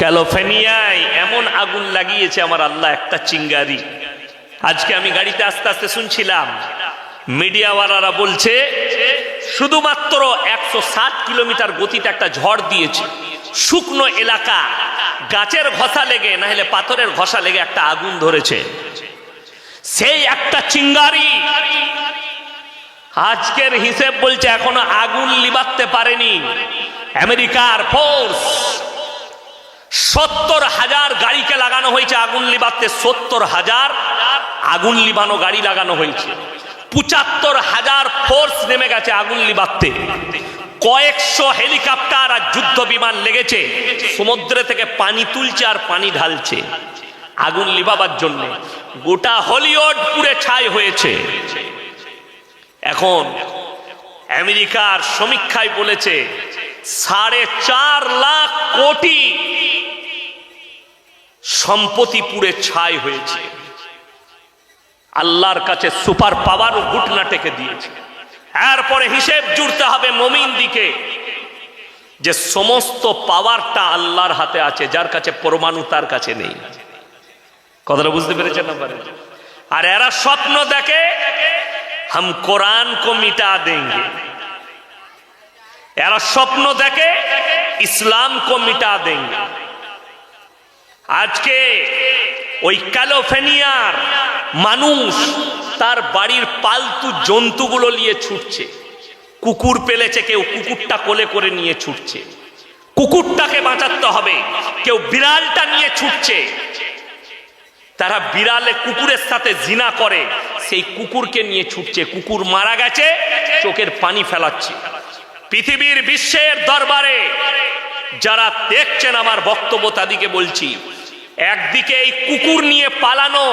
ক্যালিফোর্নিয়ায় এমন আগুন লাগিয়েছে আমার আল্লাহ, একটা চিঙ্গারি। আজকে আমি গাড়িতে আস্তে আস্তে শুনছিলাম, মিডিয়াওয়ালারা বলছে শুধুমাত্র 160 কিলোমিটার গতিতে একটা ঝড় দিয়েছে, শুকনো এলাকা, গাছের ঘষা লেগে না হলে পাথরের ঘষা লেগে একটা আগুন ধরেছে। সেই একটা চিঙ্গারি আজকের হিসেব বলছে এখনো আগুন লিবাতে পারেনি আমেরিকার ফোর্স। 70,000 গাড়িকে লাগানো হয়েছে আগুন লিবাতে, 70,000 আগুন লিবানো গাড়ি লাগানো হয়েছে। 75,000 ফোর্স নেমে গেছে আগুন লিবাতে। কয়েকশো হেলিকপ্টার আর যুদ্ধ বিমান লেগেছে, সমুদ্র থেকে পানি তুলছে আর পানি ঢালছে আগুন লিবাবার জন্য। গোটা হলিউড পুড়ে ছাই হয়েছে। এখন আমেরিকার সমীক্ষায় বলেছে 4.5 লাখ কোটি সম্পত্তি পুড়ে ছাই হয়েছে। আল্লাহর কাছে সুপার পাওয়ার ও ঘুটনা টেকে দিয়েছে। এরপরে হিসেব জুড়তে হবে মুমিন দিকে যে সমস্ত পাওয়ারটা আল্লাহর হাতে আছে, যার কাছে পরমাণু তার কাছে নেই। কথাটা বুঝতে পেরেছেন না? আর এরা স্বপ্ন দেখে हम कुरान को मिटा देंगे, এরা স্বপ্ন দেখে ইসলাম को मिटा देंगे। আজকে ওই ক্যালিফোর্নিয়ার মানুষ তার বাড়ির পালতু জন্তুগুলো নিয়ে ছুটছে। কুকুর পেলেছে, কেউ কুকুরটা কোলে করে নিয়ে ছুটছে, কুকুরটাকে বাঁচাতে হবে। কেউ বিড়ালটা নিয়ে ছুটছে, তারা বিড়ালে কুকুরের সাথে জিনা করে, সেই কুকুরকে নিয়ে ছুটছে। কুকুর মারা গেছে, চোখের পানি ফেলাচ্ছে। পৃথিবীর বিশ্বের দরবারে যারা দেখছেন আমার বক্তব্য তাদেরকে বলছি, একদিকে এই কুকুর নিয়ে পালানো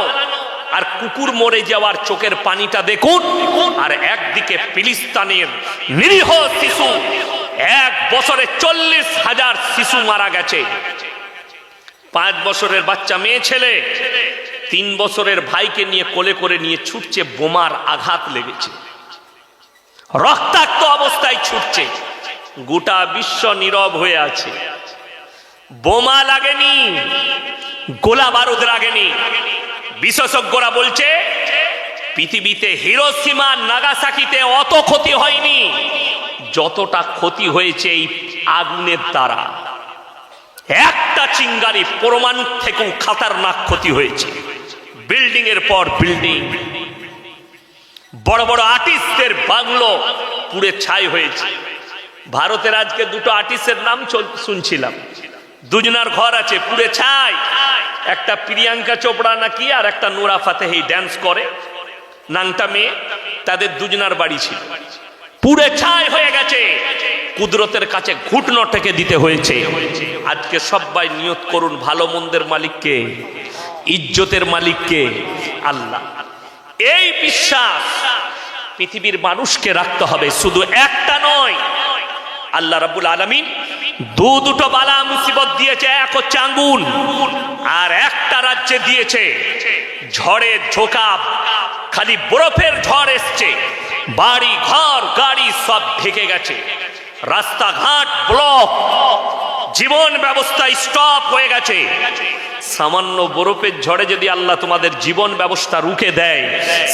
আর কুকুর মরে যাওয়ার চোখের পানিটা দেখুন, আর একদিকে ফিলিস্তিনের নিরীহ শিশু, 1 বছরে 40,000 শিশু মারা গেছে। 5 বছরের বাচ্চা মেয়ে ছেলে 3 বছরের ভাইকে নিয়ে কোলে করে নিয়ে ছুটছে, বোমার আঘাত লেগেছে, রক্তাক্ত অবস্থায় ছুটছে। গোটা বিশ্ব নীরব হয়ে আছে। বোমা লাগেনি, গোলা বারুদ লাগেনি। বিশেষজ্ঞরা বলছে পৃথিবীতে হিরোশিমা নাগাসাকিতে অত ক্ষতি হয়নি যতটা ক্ষতি হয়েছে এই আগুনের দ্বারা। একটা চিঙ্গারি পরমাণু থেকেও খাতারনাক ক্ষতি হয়েছে। বিল্ডিং এর পর বিল্ডিং, বড় বড় আর্টিস্টদের বাংলো পুড়ে ছাই হয়েছে। ভারতের আজকে 2টো আর্টিস্টের নাম শুনছিলাম, দুজনার ঘর আছে পুড়ে ছাই। একটা প্রিয়াঙ্কা চোপড়া নাকি, আর একটা নোরা ফাতেহি ড্যান্স করে, নাংটা মেয়ে, তাদের দুজনার বাড়ি ছিল, পুড়ে ছাই হয়ে গেছে। কুদরতের কাছে ঘুটনো টেকে দিতে হয়েছে। আজকে সবাই নিয়ত করুন, ভালো মন্দের মালিককে, ইজ্জতের মালিককে আল্লাহ। এই বিশ্বাস পৃথিবীর মানুষকে রাখতে হবে, শুধু একটা নয়। আল্লাহ রাব্বুল আলামিন দুটো বালা মুসিবত দিয়েছে। এক হচ্ছে আগুন, আর একটা রাজ্যে দিয়েছে ঝড়ের ঝোঁকা। খালি বরফের ঝড় এসছে, বাড়ি ঘর গাড়ি সব ঢেকে গেছে, রাস্তাঘাট ব্লক, জীবন ব্যবস্থা স্টপ হয়ে গেছে। সামান্য বরফের ঝড়ে যদি আল্লাহ তোমাদের জীবন ব্যবস্থা রুখে দেয়,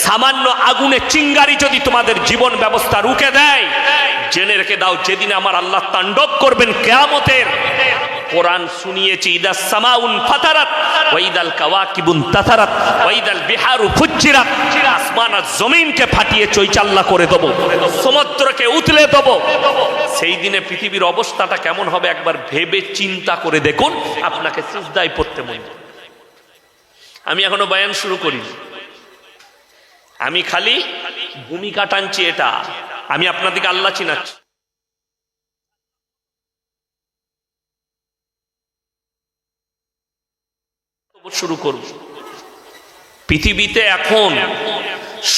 সামান্য আগুনে চিঙ্গারি যদি তোমাদের জীবন ব্যবস্থা রুখে দেয়, জেনে রেখে দাও যেদিন আমার আল্লাহ তাণ্ডব করবেন কিয়ামতের। কোরআন শুনিয়েছি, ইদাস সামাউন ফাতারাত ওয়া ইদাল কাওয়াকিবুন তাতারাত ওয়া ইদাল বিহারু ফুজ্জিরাত। আসমান আর জমিনকে ফাটিয়ে চৈচাল্লা করে দেব, সমুদ্রকে উতলে দেব। সেই দিনে পৃথিবীর অবস্থাটা কেমন হবে একবার ভেবে চিন্তা করে দেখুন, আপনাকে সিজদায় পড়তে মন। আমি এখনো বয়ান শুরু করিনি, আমি খালি ভূমিকা টানছি। এটা আমি আপনাদেরকে আল্লাহ চিনাচ্ছি। শুরু করব। পৃথিবীতে এখন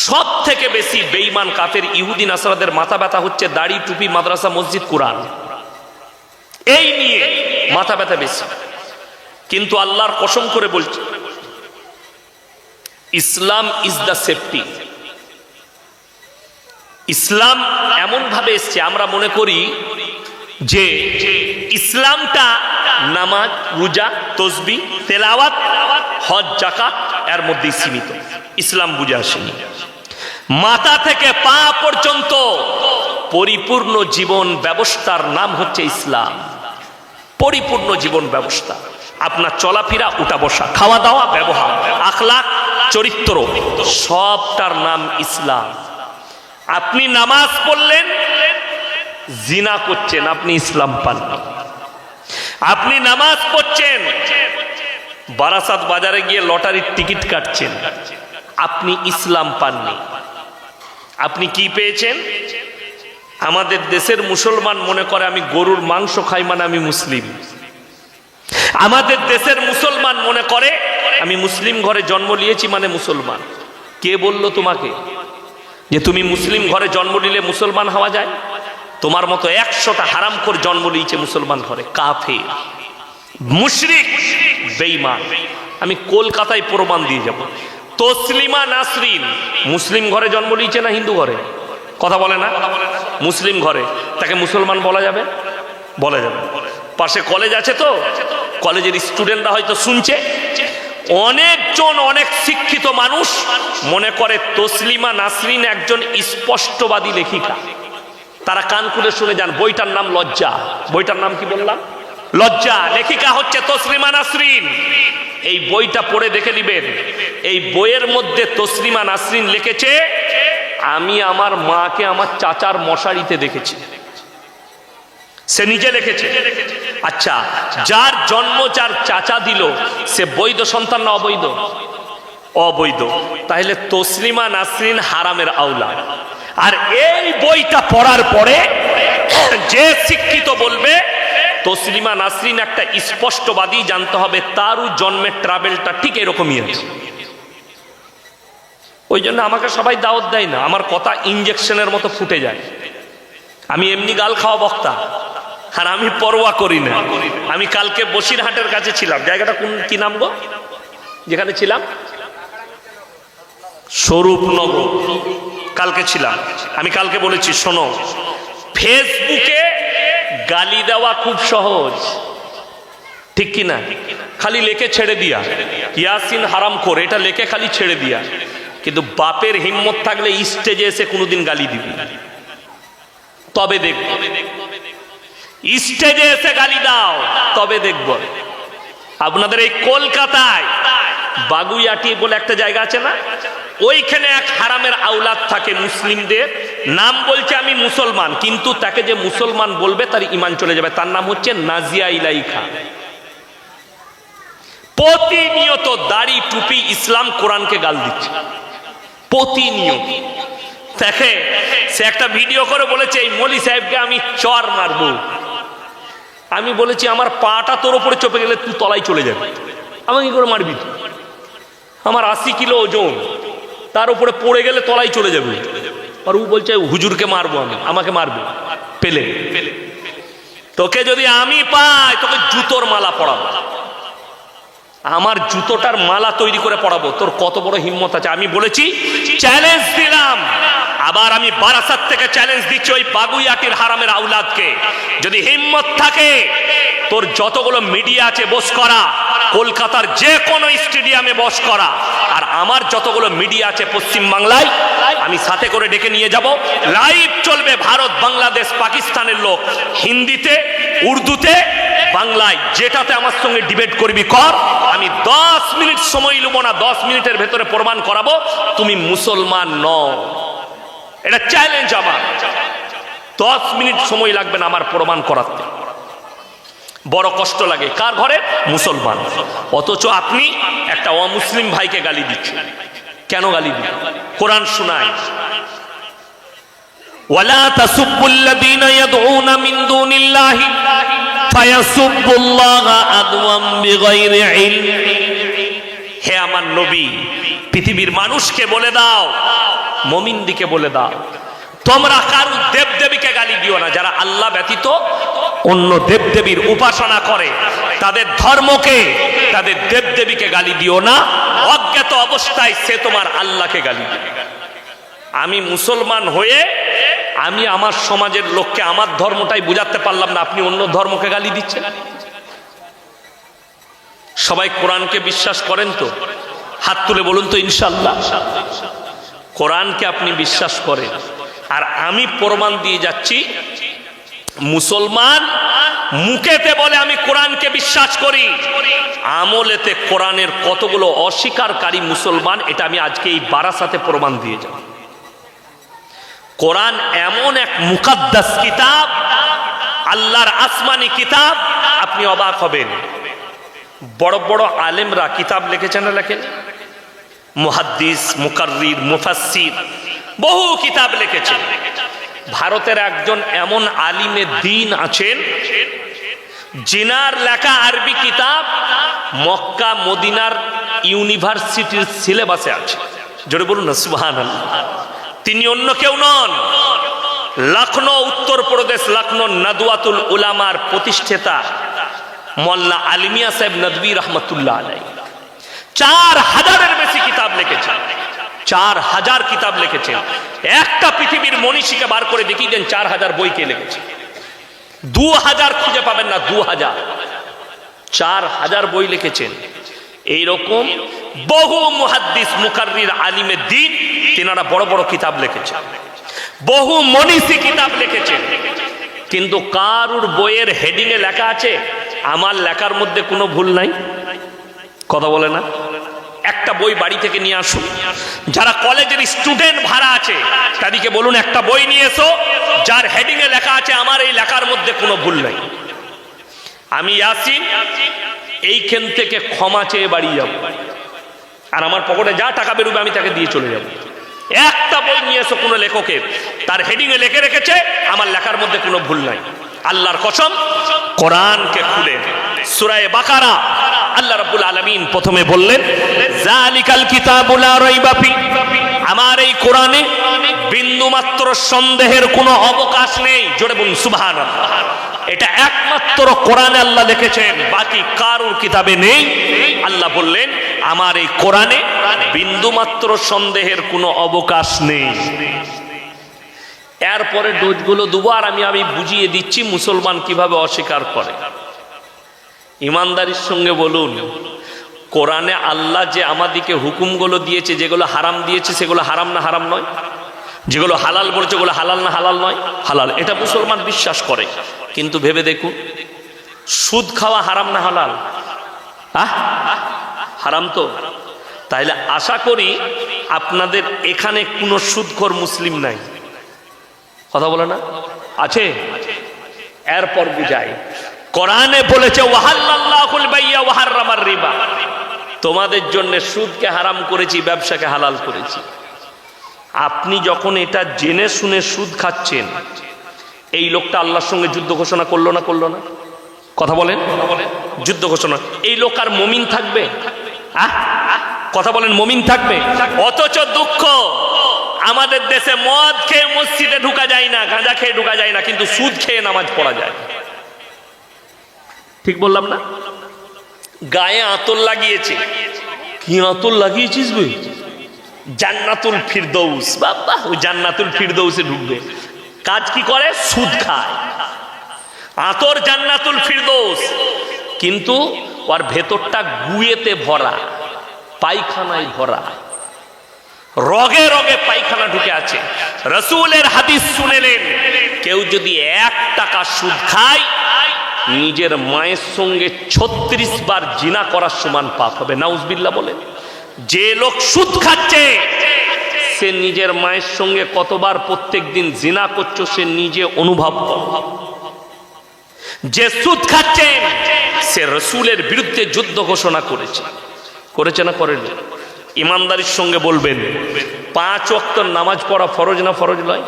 সব থেকে বেশি বেঈমান কাফের ইহুদি নাসারাদের মাথা ব্যথা হচ্ছে দাড়ি, টুপি, মাদ্রাসা, মসজিদ, কোরআন, এই নিয়ে মাথা ব্যথা বেশি। কিন্তু আল্লাহর কসম করে বলছি, ইসলাম ইজ দ্য সেফটি। ইসলাম এমন ভাবে এসছে, আমরা মনে করি যে ইসলামটা নামাজ, রোজা, তসবিহ, তেলাওয়াত, হজ, যাকাত এর মধ্যেই সীমিত। ইসলাম বুঝে আসেনি। মাথা থেকে পা পর্যন্ত পরিপূর্ণ জীবন ব্যবস্থার নাম হচ্ছে ইসলাম। পরিপূর্ণ জীবন ব্যবস্থা, আপনার চলাফেরা, উঠা বসা, খাওয়া দাওয়া, ব্যবহার, আখলাক, চরিত্র, সবটার নাম ইসলাম। আপনি নামাজ পড়লেন, জিনা করছেন, আপনি ইসলাম পাননি। আপনি নামাজ পড়ছেন, বারাসাত বাজারে গিয়ে লটারির টিকিট কাটছেন, আপনি ইসলাম পাননি। আপনি কি পেয়েছেন? আমাদের দেশের মুসলমান মনে করে আমি গরুর মাংস খাই মানে আমি মুসলিম। আমাদের দেশের মুসলমান মনে করে আমি মুসলিম ঘরে জন্ম নিয়েছি মানে মুসলমান। কে বলল তোমাকে যে তুমি মুসলিম ঘরে জন্ম নিলে মুসলমান হওয়া যায়? তোমার মতো 100টা হারামখোর জন্ম নিয়েছে মুসলমান ঘরে, কাফের, মুশরিক, বেঈমান। আমি কলকাতায় প্রমাণ দিয়ে যাব। তসলিমা নাসরিন মুসলিম ঘরে জন্ম নিয়েছে না হিন্দু ঘরে? কথা বলে না? মুসলিম ঘরে। তাকে মুসলমান বলা যাবে? বলা যাবে। পাশে কলেজ আছে তো, কলেজের স্টুডেন্টরা হয়তো শুনছে, অনেকজন অনেক শিক্ষিত মানুষ মনে করে তসলিমা নাসরিন একজন স্পষ্টবাদী লেখিকা। তারা কান খুলে শুনে যান, বইটার নাম লজ্জা। বইটার নাম কি বললাম? লজ্জা। লেখিকা হচ্ছে তসলিমা নাসরিন। এই বইটা পড়ে দেখে নিবেন, এই বইয়ের মধ্যে তসলিমা নাসরিন লিখেছে, আমি আমার মাকে আমার চাচার মশারিতে দেখেছি। সে নিজে লিখেছে। আচ্ছা, যার জন্ম যার চাচা দিল সে বৈধ সন্তান না অবৈধ? অবৈধ। তাহলে তসলিমা নাসরিন হারামের আওলা। আর এই বইটা পড়ার পরে যে শিক্ষিত বলবে তসলিমা নাসরিন একটা স্পষ্টবাদী, জানতে হবে তারও জন্মের ট্রাভেলটা ঠিক এরকমই আছে। ওই জন্য আমাকে সবাই দাওয়াত দেয় না, আমার কথা ইঞ্জেকশনের মতো ফুটে যায়। আমি এমনি গাল খাওয়া বক্তা, আর আমি পরোয়া করি না। আমি কালকে বসিরহাটের কাছে ছিলাম, জায়গাটা কোন কি নাম গো যেখানে ছিলাম? স্বরূপনগর। কালকে ছিলাম। আমি কালকে বলেছি, শোনো, ফেসবুকে গালি দেওয়া খুব সহজ, ঠিক কি না? খালি লেখে ছেড়ে দিয়া, ইয়াসিন হারাম করে, এটা লেখে খালি ছেড়ে দিয়া। কিন্তু বাপের হিম্মত থাকলে স্টেজে এসে কোনোদিন গালি দিবি, তবে দেখব। স্টেজে এসে গালি দাও, তবে দেখব। আপনাদের এই কলকাতায় বাগুইয়াটি বলে একটা জায়গা আছে না, ওইখানে এক হারামের আওলাদ থাকে মুসলিমদের, নাম বলছে আমি মুসলমান, কিন্তু তাকে যে মুসলমান বলবে তার ঈমান চলে যাবে। তার নাম হচ্ছে নাজিয়া ইলাই খান। প্রতিনিয়ত দাড়ি টুপি ইসলাম কোরআনকে গাল দিচ্ছে, প্রতিনিয়ত। দেখে সে একটা ভিডিও করে বলেছে, এই মলি সাহেবকে আমি চর মারবো। আমি বলেছি, আমার পাটা তোর উপরে চপে গেলে তুই তলায় চলে যাবে, আমাকে কি করে মারবি? আমার 80 কিলো ওজন, তার উপরে পড়ে গেলে তলায় চলে যাবে। আর ও বলছে হুজুরকে মারবো, আমি আমাকে মারবে পেলে। তোকে যদি আমি পাই তোকে জুতোর মালা পরাবো, আমার জুতোটার মালা তৈরি করে পড়াবো। তোর কত বড় হিম্মত আছে? আমি বলেছি, চ্যালেঞ্জ দিলাম। আবার আমি বারাসাত থেকে চ্যালেঞ্জ দিচ্ছি ওই বাগুইয়াটির হারামের আওলাদকে, যদি হিম্মত থাকে তোর যতগুলো মিডিয়া আছে বস করা, কলকাতার যে কোনো স্টেডিয়ামে বস করা। আর আমার যতগুলো মিডিয়া আছে পশ্চিম বাংলায় আমি সাথে করে ডেকে নিয়ে যাব, লাইভ চলবে। ভারত, বাংলাদেশ, পাকিস্তানের লোক, হিন্দিতে, উর্দুতে, বাংলায়, যেটাতে আমার সঙ্গে ডিবেট করবি কর। আমি 10 মিনিট সময় নেব না, 10 মিনিটের ভেতরে প্রমাণ করাবো তুমি মুসলমান নও। এটা চ্যালেঞ্জ আমার। 10 মিনিট সময় লাগবে না আমার প্রমাণ করাতে। বড় কষ্ট লাগে কার ঘরে? মুসলমান। অথচ আপনি একটা অমুসলিম ভাইকে গালি দিচ্ছেন। কেন গালি দিন? কোরআন শোনায়, ওয়ালা তাসুবুল্লাযীনা ইয়াদউনা মিন দুনিল্লাহি ফায়াসুবুল্লাহা আদওয়াম বিগাইরি ইলম। হে আমার নবী, পৃথিবীর মানুষকে বলে দাও, মুমিনদিকে বলে দাও, তোমরা কারু দেবদেবীকে গালি দিও না। যারা আল্লাহ ব্যতীত অন্য দেবদেবীর উপাসনা করে তাদের ধর্মকে, তাদের দেবদেবীকে গালি দিও না। অজ্ঞাত অবস্থায় সে তোমার আল্লাহকে গালি দিবে। আমি মুসলমান হয়ে আমি আমার সমাজের লোককে আমার ধর্মটাই বুঝাতে পারলাম না, আপনি অন্য ধর্মকে গালি দিচ্ছেন। সবাই কোরআনকে বিশ্বাস করেন তো? হাত তুলে বলুন তো ইনশাআল্লাহ। কোরআনকে আপনি বিশ্বাস করেন, আর আমি প্রমাণ দিয়ে যাচ্ছি মুসলমান মুখেতে বলে আমি কোরআনকে বিশ্বাস করি, আমলেতে কোরআনের কতগুলো অস্বীকারী মুসলমান, এটা আমি আজকে এই বারাসাতে প্রমাণ দিয়ে যাব। কোরআন এমন এক মুকাদ্দাস কিতাব, আল্লাহর আসমানি কিতাব, আপনি অবাক হবেন। বড় বড় আলেমরা কিতাব লিখেছেন না লেখেন? মুহাদ্দিস, মুকাররির, মুফাসসির বহু কিতাব লিখেছেন। ভারতের একজন এমন আলিমে দ্বীন আছেন জিনার লেখা আরবি কিতাব মক্কা মদিনার ইউনিভার্সিটির সিলেবাসে আছে। জোরে বলুন না সুবহানাল্লাহ। তিনি অন্য কেউ নন, লখনৌ উত্তরপ্রদেশ লখনৌ নাদওয়াতুল উলামার প্রতিষ্ঠাতা মোল্লা আলমিয়া সাহেব নদভী রহমতুল্লাহ আলাইহি 4000-এর বেশি কিতাব লিখেছেন। 4000 কিতাব লিখেছেন। একটা পৃথিবীর মনীষীকে বার করে দেখিয়ে দেন 4000 বই কে লিখেছে। 2000 খুঁজে পাবেন না, 2000। 4000 বই লিখেছেন। এইরকম বহু মুহাদ্দিস, মুকাররির, আলিমে দ্বীন, তিনারা বড় বড় কিতাব লিখেছেন, বহু মনীষী কিতাব লিখেছেন। কিন্তু কারুর বইয়ের হেডিং এ লেখা আছে আমার লেখার মধ্যে কোনো ভুল নাই? কথা বলে না? একটা বই বাড়ি থেকে নিয়ে আসুন। যারা কলেজের স্টুডেন্ট ভাড়া আছে তাদেরকে বলুন একটা বই নিয়ে এসো যার হেডিং এ লেখা আছে আমার এই লেখার মধ্যে কোনো ভুল নাই। আমি ইয়াসিন এইখান থেকে ক্ষমা চেয়ে বাড়ি যাব, আর আমার পকেটে যা টাকা বেরোবে আমি তাকে দিয়ে চলে যাব। একটা বই নিয়ে এসো কোনো লেখকের, তার হেডিং এ লিখে রেখেছে আমার লেখার মধ্যে কোনো ভুল নাই। আল্লাহর কসম, কোরআনকে খুলে সূরা বাকারা আল্লাহ রাব্বুল আলামিন প্রথমে বললেন যালিকাল কিতাবু লা রাইবা ফি, আমার এই কোরআনে বিন্দুমাত্র সন্দেহের কোনো অবকাশ নেই। জোরে বলুন সুবহানাল্লাহ। এটা একমাত্র কোরআনে আল্লাহ লিখেছেন, বাকি কারোর কিতাবে নেই। আল্লাহ বললেন আমার এই কোরআনে বিন্দুমাত্র সন্দেহের কোনো অবকাশ নেই। এরপরে ডোজগুলো দুবার আমি বুঝিয়ে দিচ্ছি মুসলমান কিভাবে অস্বীকার করে। ইমানদারির সঙ্গে বলুন, কোরআনে আল্লাহ যে আমাদেরকে হুকুমগুলো দিয়েছে, যেগুলো হারাম দিয়েছে সেগুলো হারাম না হারাম নয়? যেগুলো হালাল বলছে ওগুলো হালাল না হালাল নয়? হালাল। এটা মুসলমান বিশ্বাস করে। কিন্তু ভেবে দেখুন, সুদ খাওয়া হারাম না হালাল? হারাম তো। তাইলে আশা করি আপনাদের এখানে কোনো সুদখোর মুসলিম নাই। কথা বলে না? আছে? এরপর বুঝাই, কোরআনে বলেছে ওয়াহাল্লাল্লাহুল বাইয়া ওয়া হাররামার রিবা, তোমাদের জন্য সুদকে হারাম করেছি, ব্যবসাকে হালাল করেছি। আপনি যখন এটা জেনে শুনে সুদ খাচ্ছেন, এই লোকটা আল্লাহর সঙ্গে যুদ্ধ ঘোষণা করলো না করলো না? কথা বলেন। যুদ্ধ ঘোষণা, এই লোক আর মুমিন থাকবে? কথা বলেন, মুমিন থাকবে? অথচ দুঃখ, আমাদের দেশে মদ খেয়ে মসজিদে ঢুকা যায় না, গাঁজা খেয়ে ঢুকা যায় না, কিন্তু সুদ খেয়ে নামাজ পড়া যায়। ঠিক বললাম না? গায়ে আতর লাগিয়েছে। কি আতর লাগিয়েছিস ভাই? জান্নাতুল ফিরদৌস। বাবা, ওই জান্নাতুল ফিরদৌসে ঢুকবে। কাজ কি করে? সুদ খায়। আতর জান্নাতুল ফিরদৌস, কিন্তু ওর ভেতরটা গুয়েতে ভরা, পায়খানায় ভরা, রগে রগে পায়খানা ঢুকে আছে। রাসূলের হাদিস শুনেলেন, কেউ যদি 1 টাকা সুদ খায় নিজের মায়ের সঙ্গে 36 বার জিনা করার সমান পাপ হবে। নাউজুবিল্লাহ বলে। যে লোক সুদ খাচ্ছে সে নিজের মায়ের সঙ্গে কতবার প্রত্যেক দিন জিনা করছে সে নিজে অনুভব করে। যে সুদ খাচ্ছেন সে রাসূলের বিরুদ্ধে যুদ্ধ ঘোষণা করেছে। করেছে না করেনি? ইমানদারির সঙ্গে বলবেন, 5 ওয়াক্ত নামাজ পড়া ফরজ না ফরজ নয়?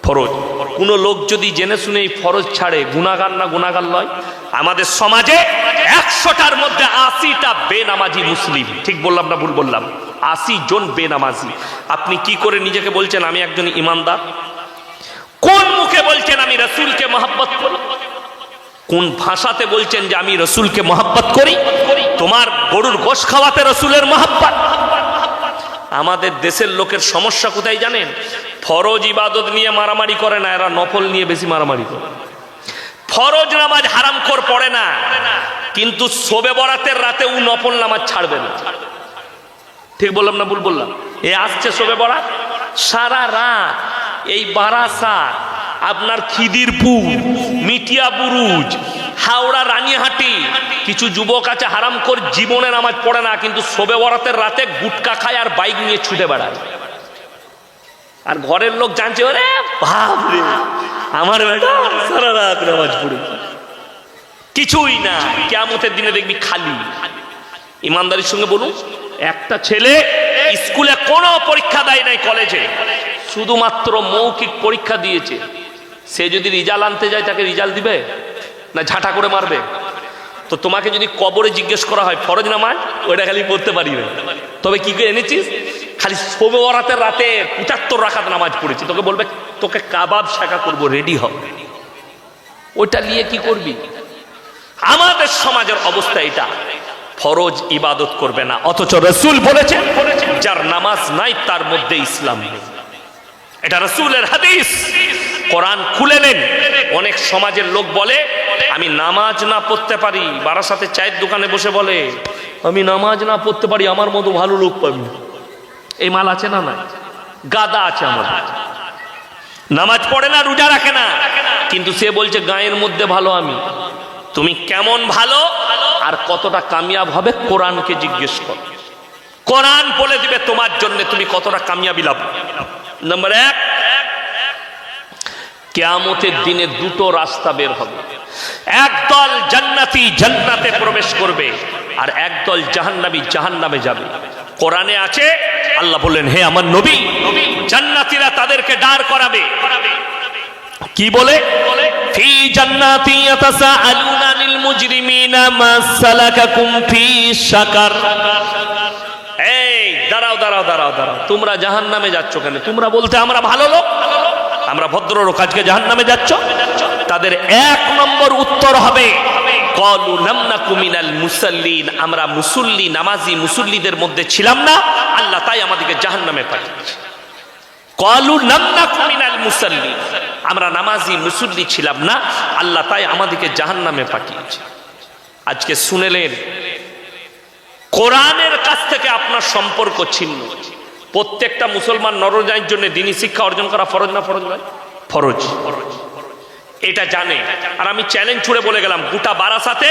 ফরজ। কোন লোক যদি জেনে শুনে এই ফরজ ছাড়ে, গুনাহগার না গুনাহগার নয়? আমাদের সমাজে 100টার মধ্যে 80টা বেনামাজি মুসলিম। ঠিক বললাম না ভুল বললাম? 80 জন বেনামাজি। আপনি কি করে নিজেকে বলছেন আমি একজন ইমানদার? কোন মুখে বলছেন আমি রাসূলকে মহব্বত করি? কোন ভাষাতে বলছেন যে আমি রাসূলকে মহব্বত করি? তোমার গরুর গোশত খাওয়াতে রাসূলের মহব্বত? আমাদের দেশের লোকের সমস্যা কোথায় জানেন? ফরজ ইবাদত নিয়ে মারামারি করে না, এরা নফল নিয়ে বেশি মারামারি করে। ফরজ নামাজ হারামখোর পড়ে না, কিন্তু শবে বরাতের রাতে ও নফল নামাজ ছাড়বে না। ঠিক বললাম না ভুল বললাম? এ আসছে শবে বরাত, সারা রাত এই বারাসাত, আপনার খিদিরপুর, মিটিয়া বুরুজ, হাওড়া রানীহাটি, কিছু যুবক আছে হারামখোর, জীবনে নামাজ পড়ে না, কিন্তু শবে বরাতের রাতে গুটকা খায় আর বাইক নিয়ে ছুটে বেড়ায়। আর ঘরের লোক জানছে, ওরে বাপরে আমার বেটা সারা রাত নামাজ পড়ে। কিছুই না, কিয়ামতের দিনে দেখবি খালি। ইমানদারির সঙ্গে বলুন, একটা ছেলে স্কুলে কোনো পরীক্ষা দেয় নাই, কলেজে শুধুমাত্র মৌখিক পরীক্ষা দিয়েছে, সে যদি রেজাল্ট আনতে যায় তাকে রেজাল্ট দিবে না ঝাঁটা করে মারবে? তো তোমাকে যদি কবরে জিজ্ঞেস করা হয় ফরজ নামাজ, ওইটা খালি পড়তে পারি না, তবে কি করে এনেছিস? খালি শবে বরাতের রাতে ৭৫ রাকাত নামাজ পড়েছি। তোকে বলবে তোকে কাবাব শাখা করবো, রেডি হবে, ওইটা নিয়ে কি করবি? আমাদের সমাজের অবস্থা এটা, ফরজ ইবাদত করবে না, অথচ রাসূল বলেছেন যার নামাজ নাই তার মধ্যে ইসলাম নেই। এটা রাসূলের হাদিস। কোরআন খুলে নেন। অনেক সমাজের লোক বলে আমি নামাজ না পড়তে পারি, বারাসাতে চায়ের দোকানে বসে বলে আমি নামাজ না পড়তে পারি, আমার মতো ভালো লোক পাবি। এই মাল আছে না? না, গাদা আছে আমার। নামাজ পড়ে না, রোজা রাখে না, কিন্তু সে বলছে গায়ের মধ্যে ভালো আমি। তুমি কেমন ভালো আর কতটা কামিয়াব হবে কোরআনকে জিজ্ঞেস কর, কোরআন বলে দিবে তোমার জন্য তুমি কতটা কামিয়াবি লাভ। নম্বর 1, কিয়ামতের দিনে দুটো রাস্তা বের হবে। একদল জান্নাতি জান্নাতে প্রবেশ করবে, আর একদল জাহান্নামী জাহান্নামে যাবে। কোরআনে আছে, আল্লাহ বললেন হে আমার নবী, জান্নাতীরা তাদেরকে দাঁড় করাবে, কি বলে? ফি জান্নাতি ইয়াতাসাআলুনা আনিল মুজরিমিনা মা সালাকাকুম ফি সাকার। এই দাঁড়াও দাঁড়াও দাঁড়াও দাঁড়াও, তোমরা জাহান্নামে যাচ্ছ কেন? তোমরা বলতে আমরা ভালো লোক, আমরা ভদ্র লোক, আজকে জাহান্নামে যাচ্ছ? তাদের 1 নম্বর উত্তর হবে ক্বালু লাম নাকু মিনাল মুসাল্লিন, আমরা মুসল্লি নামাজি মুসল্লিদের মধ্যে ছিলাম না, আল্লাহ তাই আমাদেরকে জাহান্নামে পাঠিয়েছে। ক্বালু লাম নাকু মিনাল মুসাল্লিন, আমরা নামাজি মুসল্লি ছিলাম না, আল্লাহ তাই আমাদেরকে জাহান্নামে পাঠিয়েছে। আজকে শুনেলেন, কোরআনের কাছ থেকে আপনার সম্পর্ক ছিন্ন। প্রত্যেকটা মুসলমান নরনারীর জন্য দ্বীনি শিক্ষা অর্জন করা ফরজ না ফরজ নয়? ফরজ। এটা জানে। আর আমি চ্যালেঞ্জ ছুড়ে বলে গেলাম, গোটা বারাসাতে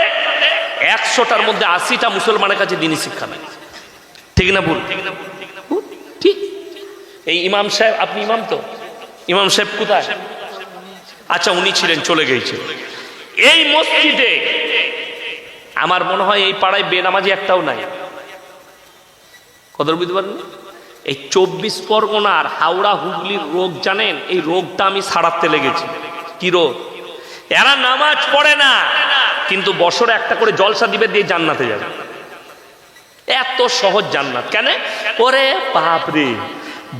100টার মধ্যে 80টা মুসলমানের কাছে দ্বীনি শিক্ষা নেই। ঠিক না ভুল? ঠিক। এই ইমাম সাহেব, আপনি ইমাম তো? ইমাম সাহেব কোথায়? আচ্ছা, উনি ছিলেন, চলে গেছে। এই মসজিদে আমার মনে হয় এই পাড়ায় বেনামাজি একটাও নাই। কত বুঝতে পারেন? এই 24 পরগনার হাওড়া হুগলির রোগ জানেন? এই রোগটা আমি সারাতে লেগেছি। কি রোগ? এরা নামাজ পড়ে না, কিন্তু বছরে একটা করে জলসা দিবে, দিয়ে জান্নাতে যাবে। এত সহজ জান্নাত কেন? ওরে বাপরে,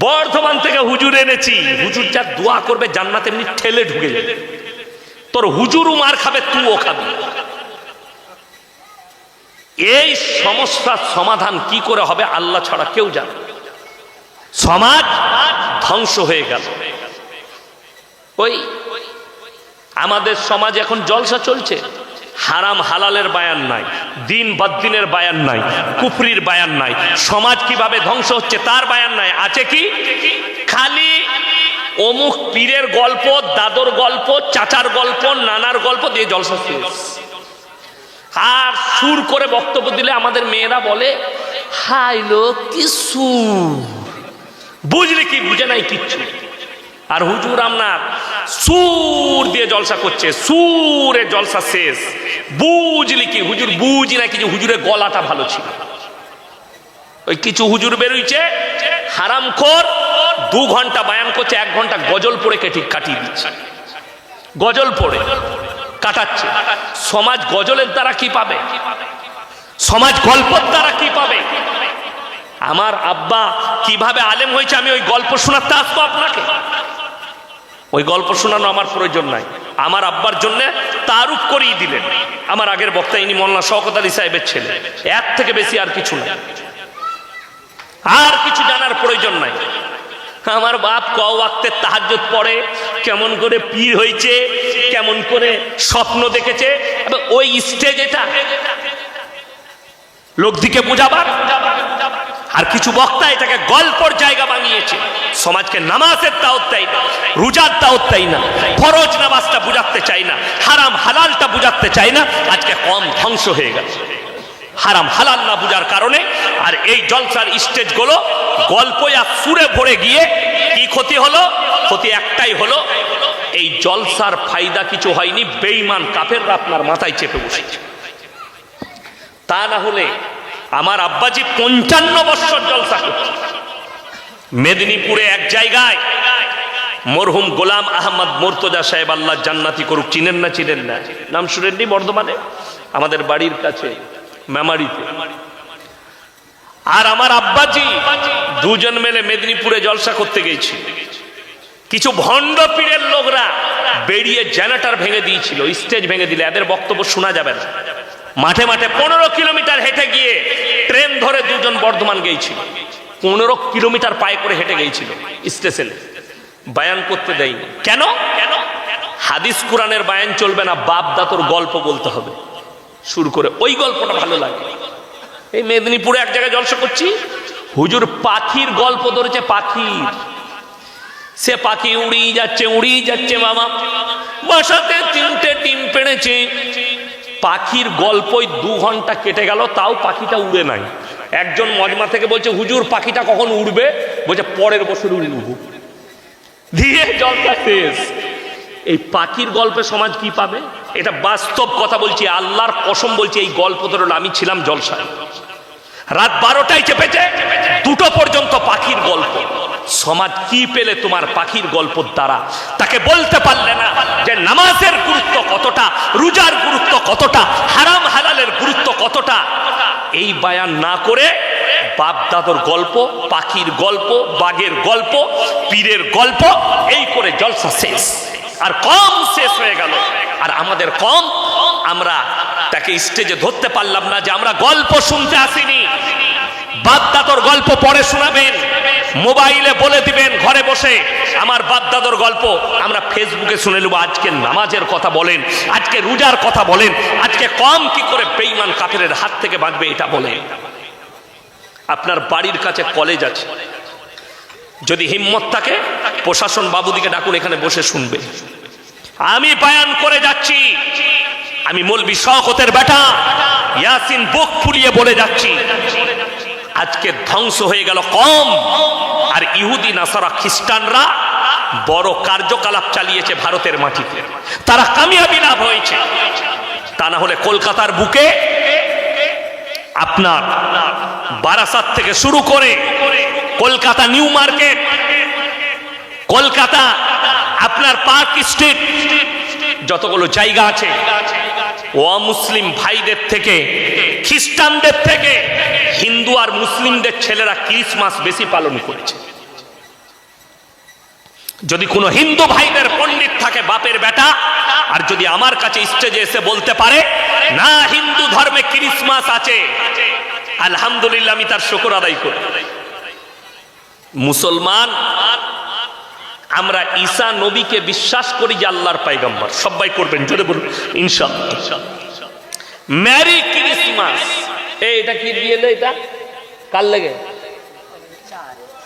বর্ধমান থেকে হুজুর এনেছি, হুজুর যা দোয়া করবে জান্নাতে এমনি ঠেলে ঢুকে যাবে। তোর হুজুরও মার খাবে, তুইও খাবি। এই সমস্যার সমাধান কি করে হবে আল্লাহ ছাড়া কেউ জানে। সমাজ ধ্বংস হয়ে গেল। ওই আমাদের সমাজ এখন জলসা চলছে, হারাম হালালের বায়ান নাই, দিন বদ্দিনের বায়ান নাই, কুফরির বায়ান নাই, সমাজ কিভাবে ধ্বংস হচ্ছে তার বায়ান নাই। আছে কি? খালি অমুক পীরের গল্প, দাদর গল্প, চাচার গল্প, নানার গল্প দিয়ে জলসা শেষ। আর সুর করে বক্তব্য দিলে আমাদের মেয়েরা বলে হাই লোক কি সুর, বুঝলি কি? বুঝে নাই কিচ্ছু। আর হুজুর আপনার সুর দিয়ে জলসা করছে, সুরে জলসা শেষ। বুঝলি কি? হুজুর বুঝি না কিছু, হুজুরের গলাটা ভালো ছিল। ওই কিছু হুজুর বেরোইছে হারামখোর, 2 ঘন্টা বায়ান করছে, 1 ঘন্টা গজল পড়ে কাটিয়ে দিচ্ছে। গজল পড়ে কাটাচ্ছে। সমাজ গজলের দ্বারা কি পাবে? সমাজ গল্পের দ্বারা কি পাবে? আমার আব্বা কিভাবে আলেম হয়েছে আমি ওই গল্প শোনাতে আসবো আপনাকে? ওই গল্প শোনানো আমার প্রয়োজন নাই। আমার আব্বার জন্য তারুফ করিয়ে দিলেন আমার আগের বক্তা, ইনি মোল্লা শওকত আলী সাহেবের ছেলে। এর থেকে বেশি আর কিছু নাই, আর কিছু জানার প্রয়োজন নাই। আমার বাপ ক ওয়াক্তে তাহাজ্জুদ পড়ে, কেমন করে পীর হয়েছে, কেমন করে স্বপ্ন দেখেছে। ওই স্টেজ এটা লোক দিকে বোঝাবার। আর কিছু বক্তা এটাকে গল্পর জায়গা বানিয়েছে, সমাজকে নামাজের দাওয়াত দেয় না, রোজার দাওয়াত দেয় না, ফরজ নামাজটা বুঝাতে চাই না, হারাম হালালটা বুঝাতে চাই না। আজকে কম ধ্বংস হয়ে গেছে হারাম হালাল না বুঝার কারণে। আর এই জলসার স্টেজগুলো গল্প আর সুরে ভরে গিয়ে কি ক্ষতি হলো? ক্ষতি একটাই হলো, এই জলসার ফায়দা কিছু হয়নি, বেঈমান কাফেররা আপনার মাথায় চেপে বসেছে। তা না হলে আমার আব্বাজি 55 বছর জলসা করছে মেদিনীপুরে এক জায়গায়। মরহুম গোলাম আহমদ মুর্তজা সাহেব, আল্লাহ জান্নাতি করুক, চিনেন না? চিনেন না? নাম শুনেননি? বর্ধমানে আমাদের বাড়ির কাছে মেমারিতে। আর আমার আব্বাজি দুজন মিলে মেদিনীপুরে জলসা করতে গেছি। কিছু ভণ্ড পীরের লোকরা বেরিয়ে জেনারেটর ভেঙে দিয়েছিল, স্টেজ ভেঙে দিলে এদের বক্তব্য শোনা যাবে না। মাঠে মাঠে 15 কিলোমিটার হেঁটে গিয়ে ট্রেন ধরে দুজন বর্ধমান গিয়েছিল। 15 কিলোমিটার পায়ে করে হেঁটে গিয়েছিল স্টেশনে। বায়ান করতে দেয়নি। কেন? হাদিস কোরআনের বায়ান চলবে না, বাপ দাতর গল্প বলতে হবে শুরু করে। ওই গল্পটা ভালো লাগে। এই মেদিনীপুরে এক জায়গায় জলসা করছি, হুজুর পাখির গল্প ধরেছে। পাখির, সে পাখি উড়িয়ে যাচ্ছে মামা, বাসাতে 3টে ডিম পেড়েছে। পাখির গল্পই 2 ঘন্টা কেটে গেল, তাও পাখিটা উড়ে নাই। একজন মজমা থেকে বলছে, হুজুর পাখিটা কখন উড়বে? বলছে পরের বছর উড়ব। দিয়ে জলসা শেষ। এই পাখির গল্পে সমাজ কি পাবে? এটা বাস্তব কথা বলছি, আল্লাহর কসম বলছি। এই গল্প ধরে আমি ছিলাম জলসায়, রাত 12টায় চেপেছে, 2টো পর্যন্ত পাখির গল্প। সমাজ কি পেলে তোমার পাখির গল্পের দ্বারা? তাকে বলতে পারলে না যে নামাজের গুরুত্ব কতটা, রোজার গুরুত্ব কতটা, হারাম হালালের গুরুত্ব কতটা। এই বায়ান না করে বাপ দাদর গল্প, পাখির গল্প, বাঘের গল্প, পীরের গল্প, এই করে জলসা শেষ। আর কম শেষ হয়ে গেল। আর আমাদের কম, আমরা তাকে স্টেজে ধরতে পারলাম না যে আমরা গল্প শুনতে আসিনি। বাপ দাদর গল্প পরে শোনাবেন, মোবাইলে বলে দিবেন ঘরে বসে আমার বাপ দাদর গল্প। আমরা ফেসবুকে শুনে নেব। আজকে নামাজের কথা বলেন, আজকে রোজার কথা বলেন, আজকে কম কি করে বেঈমান কাফেরের হাত থেকে বাঁচবে এটা বলেন। আপনার বাড়ির কাছে কলেজ আছে, যদি হিম্মত থাকে প্রশাসন বাবুদিকে ডাকুন, এখানে বসে শুনবে। আমি বায়ান করে যাচ্ছি, আমি মৌলবি শওকতের বেটা, ইয়াসিন বুক ফুলিয়ে বলে যাচ্ছি। আজকে ধ্বংস হয়ে গেল কম, আর ইহুদি নাসারা খ্রিস্টানরা বড় কার্যকলাপ চালিয়েছে ভারতের মাটিতে। তারা কামিয়াবি লাভ হয়েছে। তা না হলে কলকাতার বুকে আপনার বারাসাত থেকে শুরু করে কলকাতা নিউ মার্কেট, কলকাতা আপনার পার্ক স্ট্রিট, যতগুলো জায়গা আছে, অমুসলিম ভাইদের থেকে, খ্রিস্টানদের থেকে হিন্দু আর মুসলিমদের ছেলেরা ক্রিসমাস বেশি পালন করেছে। যদি কোনো হিন্দু ভাইদের পণ্ডিত থাকে বাপের বেটা, আর যদি আমার কাছে স্টেজে এসে বলতে পারে না হিন্দু ধর্মে ক্রিসমাস আছে, আলহামদুলিল্লাহ, আমি তার শুকর আদায় করি। মুসলমান আমরা ঈসা নবীকে বিশ্বাস করি যে আল্লাহর পয়গম্বর। সবাই করবেন, জোরে বলুন ইনশাআল্লাহ। Merry Christmas. এটা কি দিয়ে এলো? এটা কার লাগে?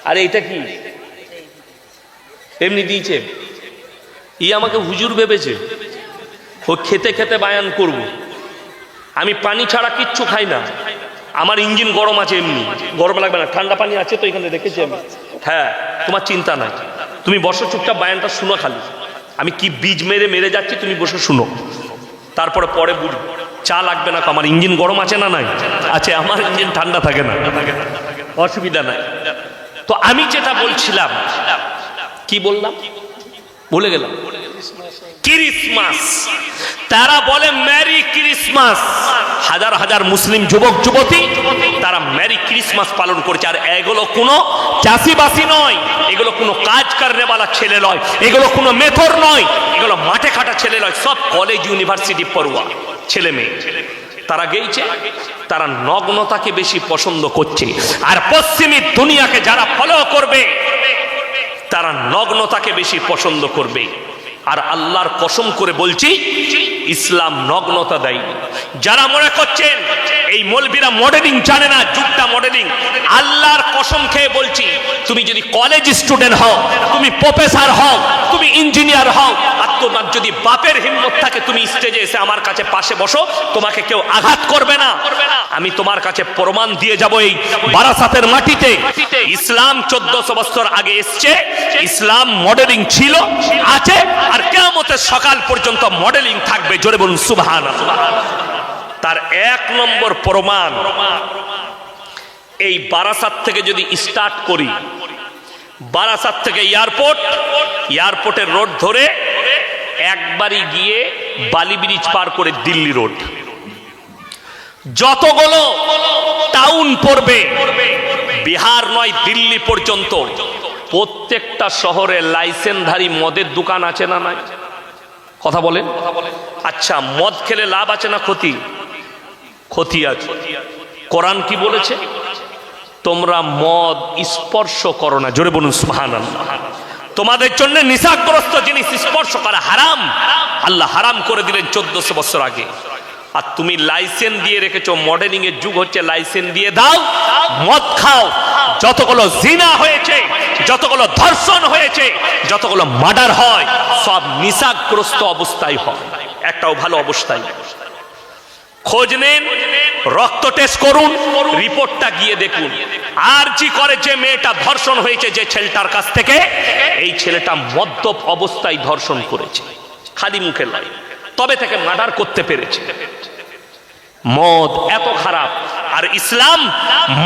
আরে এটা কি এমনি দিয়েছে? আমাকে হুজুর ভেবেছে। ও খেতে খেতে বায়ান করব। আমি পানি ছাড়া কিচ্ছু খাই না। আমার ইঞ্জিন গরম আছে, এমনি গরম লাগবে না। ঠান্ডা পানি আছে তো এখানে দেখেছি আমি। হ্যাঁ, তোমার চিন্তা নাই, তুমি বসো চুপচাপ, বায়ানটা শুনো খালি। আমি কি বীজ মেরে যাচ্ছি, তুমি বসে শুনো, তারপরে পরে বুঝবো। চা লাগবে না, আমার ইঞ্জিন গরম আছে না? নাই আছে। আমার ইঞ্জিন ঠান্ডা থাকে না, অসুবিধা নাই। তো আমি যেটা বলছিলাম, কি বললাম ভুলে গেলাম। ক্রিসমাস, তারা বলে মেরি ক্রিসমাস। হাজার হাজার মুসলিম যুবক যুবতী তারা মেরি ক্রিসমাস পালন করছে। আর এগুলো কোনো চাষিবাসী নয়, এগুলো কোনো কাজ করনেওয়ালা ছেলে নয়, এগুলো কোনো মেথর নয়, এগুলো মাঠে খাটা ছেলে নয়, সব কলেজ ইউনিভার্সিটি পড়ুয়া ছেলে মেয়ে। তারা গেইছে, তারা নগ্নতাকে বেশি পছন্দ করছে। আর পশ্চিমী দুনিয়াকে যারা ফলো করবে, তারা নগ্নতাকে বেশি পছন্দ করবে। আর আল্লাহর কসম করে বলছি, ইসলাম নগ্নতা দেয়নি। যারা মনে করছেন এই মৌলবীরা মডেলিং জানে না, যুগটা মডেলিং, আল্লাহর কসম খেয়ে বলছি, তুমি যদি কলেজ স্টুডেন্ট হও, তুমি প্রফেসর হও, তুমি ইঞ্জিনিয়ার হও, আর তোমার যদি বাপের হিম্মত থাকে তুমি স্টেজে এসে আমার কাছে পাশে বসো, তোমাকে কেউ আঘাত করবে না। আমি তোমার কাছে প্রমাণ দিয়ে যাব এই বারাসাতের মাটিতে। ইসলাম 1400 বছর আগে এসছে, ইসলাম মডেলিং ছিল, আছে, আর কিয়ামতের সকাল পর্যন্ত মডেলিং থাকবে। জোরে বলুন সুবহানাল্লাহ। তার এক নম্বর প্রমাণ, এই বারাসাত থেকে যদি স্টার্ট করি, বারাসাত থেকে এয়ারপোর্ট, এয়ারপোর্টের রোড ধরে একবারই গিয়ে বালি ব্রিজ পার করে দিল্লি রোড, যতগুলো টাউন পড়বে বিহার নয় দিল্লি পর্যন্ত, প্রত্যেকটা শহরে লাইসেন্সধারী মদের দোকান আছে না নাই? কথা বলেন। আচ্ছা, মদ খেলে লাভ আছে না ক্ষতি? ক্ষতি আছে। কোরআন কি বলেছে? তোমরা মদ স্পর্শ করো না। জোরে বলুন সুবহানাল্লাহ। তোমাদের জন্য নিশাগ্রস্ত জিনিস স্পর্শ করা হারাম। আল্লাহ হারাম করে দিলেন 1400 বছর আগে। আর তুমি লাইসেন্স দিয়ে রেখেছো, মডেলিং এর যুগ হচ্ছে, লাইসেন্স দিয়ে দাও, মদ খাও। যতগুলো জিনা হয়েছে, যতগুলো ধর্ষণ হয়েছে, যতগুলো মার্ডার হয়, সব নিশাগ্রস্ত অবস্থায় হয়, একটাও ভালো অবস্থায়। খোঁজ নেন, রক্ত টেস্ট করুন, রিপোর্টটা গিয়ে দেখুন। আর জি করে যে মেয়েটা ধর্ষণ হয়েছে যে ছেলেটার কাছ থেকে, এই ছেলেটা মদ্যপ অবস্থায় ধর্ষণ করেছে, খালি মুখে নয়, তবে থেকে মার্ডার করতে পেরেছে। মদ এত খারাপ। আর ইসলাম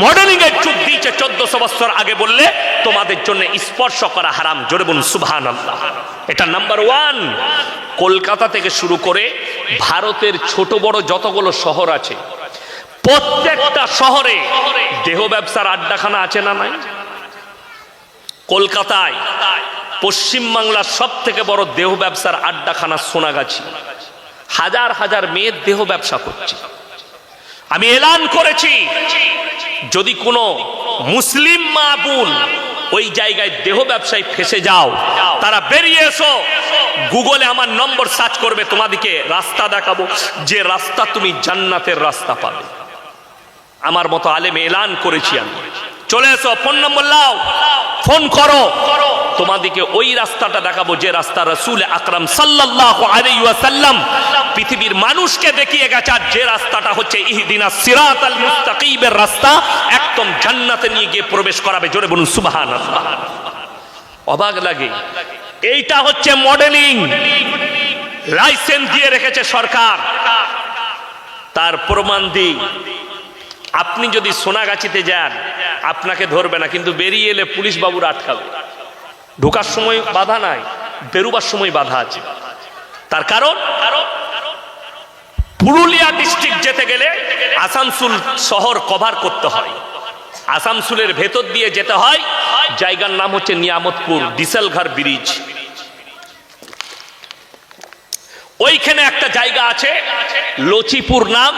মডেলিং এর যুগ দিয়েছে 1400 বছর আগে, বললে তোমাদের জন্য স্পর্শ করা হারাম। জোরে বলুন সুবহানাল্লাহ। এটা নাম্বার 1। কলকাতা থেকে শুরু করে ভারতের ছোট বড় যতগুলো শহর আছে, প্রত্যেকটা শহরে দেহ ব্যবসার আড্ডাখানা আছে না নাই? কলকাতায় পশ্চিমবাংলার সব থেকে বড় দেহ ব্যবসার আড্ডাখানা সোনাগাছি, হাজার হাজার মেয়ের দেহ ব্যবসা করছে। আমি এলান করেছি, যদি কোনো মুসলিম মা বোন ওই জায়গায় দেহ ব্যবসায় ফেসে যাও, তারা বেরিয়ে এসো, গুগলে আমার নম্বর সার্চ করবে, তোমাদেরকে রাস্তা দেখাবো, যে রাস্তা তুমি জান্নাতের রাস্তা পাবে। আমার মতো আলেম এলান করেছি আমি। চলে এসো, ফোন নম্বর লাও, ফোন করো, তোমাদেরকে ওই রাস্তাটা দেখাবো যে রাস্তা রাসূল আকরাম সাল্লাল্লাহু আলাইহি ওয়াসাল্লাম পৃথিবীর মানুষকে দেখিয়ে গেছে। আর যে রাস্তাটা হচ্ছে ইহদিনাস সিরাতাল মুস্তাকিমের রাস্তা, একদম জান্নাতে নিয়ে গিয়ে প্রবেশ করাবে। জোরে বলুন সুবহানাল্লাহ। অবাক লাগে। এইটা হচ্ছে মডেলিং, লাইসেন্স দিয়ে রেখেছে সরকার। তার প্রমাণ দিই, আপনি যদি সোনাগাছিতে যান আপনাকে ধরবে না, কিন্তু বেরিয়ে এলে পুলিশ বাবুরা আটকাবে। ঢোকার সময় বাধা নাই, বেরোবার সময় বাধা আছে। তার কারণ পুরুলিয়া ডিস্ট্রিক্ট যেতে গেলে আসানসোল শহর কভার করতে হয়, আসানসোলের ভেতর দিয়ে যেতে হয়। জায়গার নাম হচ্ছে নিয়ামতপুর ডিসেলঘাট ব্রিজ। ওইখানে একটা জায়গা আছে লচিপুর নাম,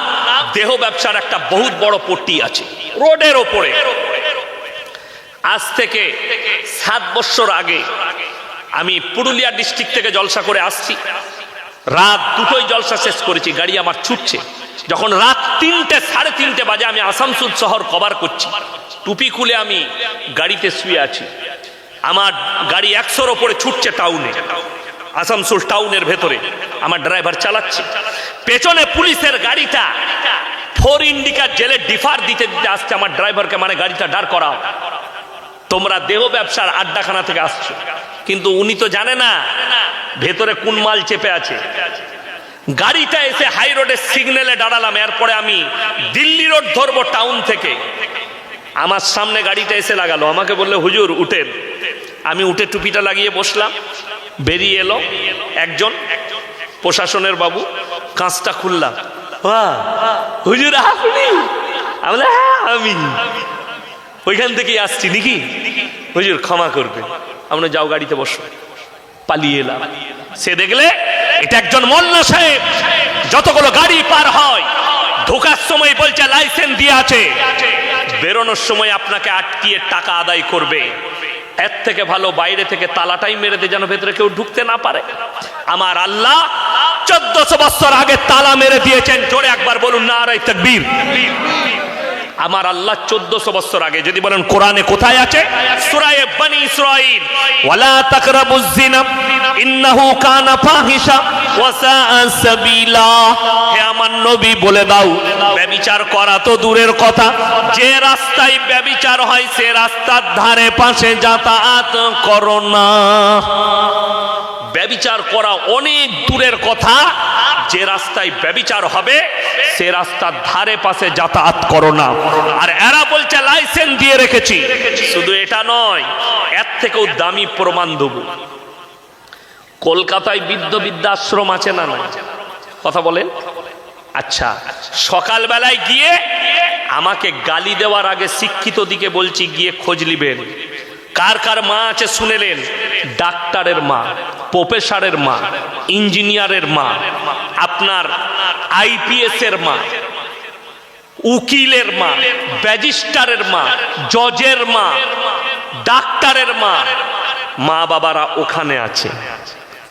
দেহ ব্যবসার একটা বহুত বড় পট্টি আছে রোডের ওপরে। আজ থেকে 7 বছর আগে আমি পুরুলিয়া ডিস্ট্রিক্ট থেকে জলসা করে আসছি। রাত 2টোয় জলসা শেষ করেছি, গাড়ি আমার ছুটছে। যখন রাত 3টে 3:30 বাজে আমি আসানসোল শহর কভার করছি, টুপি খুলে আমি গাড়িতে শুয়ে আছি। আমার গাড়ি 100-র ওপরে ছুটছে টাউনে, আসানসোল টাউনের ভেতরে। আমার ড্রাইভার চালাচ্ছে, পেছনে পুলিশের গাড়িটা 4 ইন্ডিকার জেলে ডিফার দিতে দিতে আসছে। আমার ড্রাইভারকে মানে গাড়িটা দাঁড় করাও, তোমরা দেহ ব্যবসার আড্ডাখানা থেকে আসছো। কিন্তু উনি তো জানে না ভেতরে কোন মাল চেপে আছে। গাড়িটা এসে হাই রোডের সিগন্যালে দাঁড়ালাম। এরপরে আমি দিল্লি রোড ধরবো টাউন থেকে। আমার সামনে গাড়িটা এসে লাগালো, আমাকে বললে হুজুর উঠেন। আমি উঠে টুপিটা লাগিয়ে বসলাম। বেরিয়ে এলো একজন প্রশাসনের বাবু, কাঁচটা খুললাম। হুজুর আপনি? হ্যাঁ আমি ওইখান থেকেই আসছি। নাকি হুজুর ক্ষমা করবে? আমরা যাও গাড়িতে বসো। পালিয়ে এলাম। সে দেখলে এটা একজন মোল্লা সাহেব। যতগুলো গাড়ি পার হয় ঢোকার সময় বলছে লাইসেন্স দিয়ে আছে, বেরোনোর সময় আপনাকে আটকিয়ে টাকা আদায় করবে। এর থেকে ভালো বাইরে থেকে তালাটাই মেরে দিয়ে যেন ভেতরে কেউ ঢুকতে না পারে। আমার আল্লাহ 1400 বছর আগে তালা মেরে দিয়েছেন, জোরে একবার বলুন নারায়ে তাকবীর। আমার আল্লাহ 1400 বছর আগে, যদি বলেন কোরআনে কোথায় আছে? সূরা বনী ইসরাঈল, ওয়ালা তাকরাবুজ জিনা ইন্নাহু কানা ফাহিশা ওয়া সাআ সাবিলা। হে আমার নবী বলে দাও, ব্যভিচার করা তো দূরের কথা, যে রাস্তায় ব্যভিচার হয় সে রাস্তার ধারে পাশে যাতায়াত করো না। ব্যভিচার করা অনেক দূরের কথা, যে রাস্তায় ব্যভিচার হবে সে রাস্তার ধারে পাশে যাতায়াত করো না। আর এরা বলছে লাইসেন্স দিয়ে রেখেছি। শুধু এটা নয়, এর থেকেও দামি প্রমাণ দেবো। কলকাতায় বৃদ্ধাশ্রম আছে না নাই? কথা বলেন। আচ্ছা, সকালবেলায় গিয়ে আমাকে গালি দেওয়ার আগে শিক্ষিত দিকে বলছি, গিয়ে খোঁজ নিবেন কার কার মা আছে শুনেলেন। ডাক্তারের মা, প্রফেসরের মা, ইঞ্জিনিয়ারের মা, আপনার আইপিএস এর মা, উকিলের মা, ব্যারিস্টারের মা, জজের মা, ডাক্তারের মা, মা বাবারা ওখানে আছে,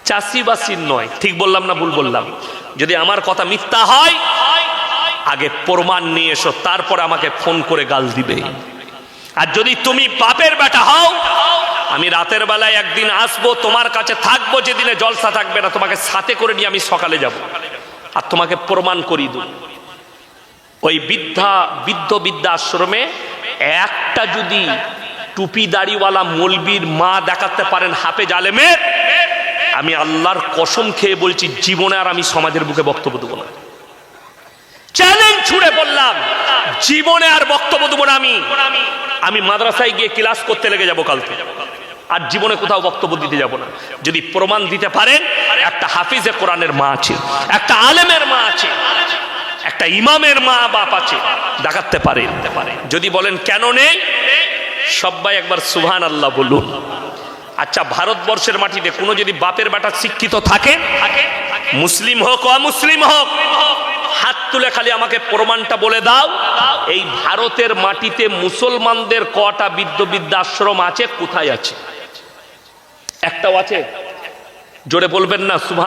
চাষিবাসীর নয়। ঠিক বললাম না ভুল বললাম? যদি আমার কথা মিথ্যা হয়, আগে প্রমাণ নিয়ে এসো, তারপরে আমাকে ফোন করে গাল দিবে। আর যদি তুমি বাপের বেটা হও, আমি রাতের বেলায় একদিন আসবো, তোমার কাছে থাকবো, যেদিনে জলসা থাকবে না, তোমাকে সাথে করে নিয়ে আমি সকালে যাব আর তোমাকে প্রমাণ করিয়ে দেব। ওই বৃদ্ধাশ্রমে একটা যদি টুপি দাড়িওয়ালা মৌলবীর মা দেখাতে পারেন হাফেজ আলেমের, আমি আল্লাহর কসম খেয়ে বলছি, জীবনে আর আমি সমাজের বুকে বক্তব্য দেবো না। চ্যালেঞ্জ ছুড়ে বললাম, জীবনে আর বক্তব্য দেবো না। আমি মাদ্রাসায় গিয়ে ক্লাস করতে লেগে যাবো কালকে, আর জীবনে কোথাও বক্তব্য দিতে যাব না। যদি প্রমাণ দিতে পারেন একটা হাফিজে কোরআনের মা আছে, একটা আলেমের মা আছে, একটা ইমামের মা বাপ আছে, দেখাতে পারেন। যদি বলেন কেন নেই, সবাই একবার সুবহানাল্লাহ বলুন। আচ্ছা, ভারতবর্ষের মাটিতে কোনো যদি বাপের বেটা শিক্ষিত থাকে, মুসলিম হোক অমুসলিম হোক, হাত তুলে খালি আমাকে প্রমাণটা বলে দাও, এই ভারতের মাটিতে মুসলমানদের কটা বৃদ্ধাশ্রম আছে, কোথায় আছে? একটাও আছে? জোরে বলবেন না সুবহান।